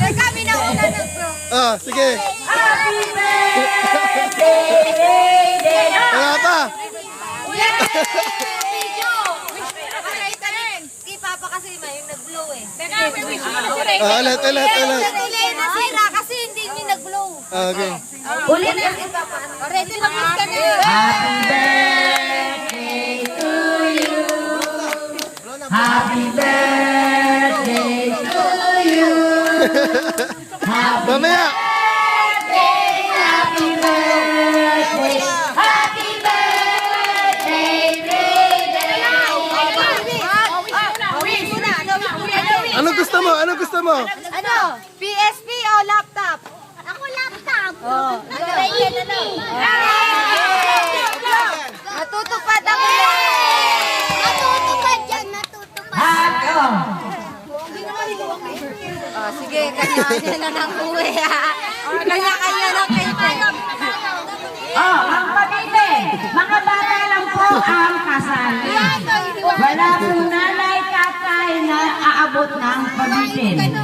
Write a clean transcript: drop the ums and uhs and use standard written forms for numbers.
Teka, minauna na bro. Ah, sige. Happy birthday! Wala pa. Video! Kay Papa kasi may yung nag-blow eh. Teka, may wish mo na si Ray. Ulit. Relay na sira kasi hindi niyo nag-blow. Okay. Ulit na. Ready na wish ka na. Happy birthday to you. Happy birthday to you. Mamaya. Happy birthday. Happy birthday, Wish mo na. Anong gusto mo? Ano? PSP o laptop? Ako laptop. Oh. Natutupad ako. Natutupad yan. Natutupad. Oh, sige, kanya-kanya na ng uwi ha. Kanya-kanya ng cake. Oh, ang pamili. Mga bata lang po ang kasal. Wala po nanay, tatay na aabot ng pamilin.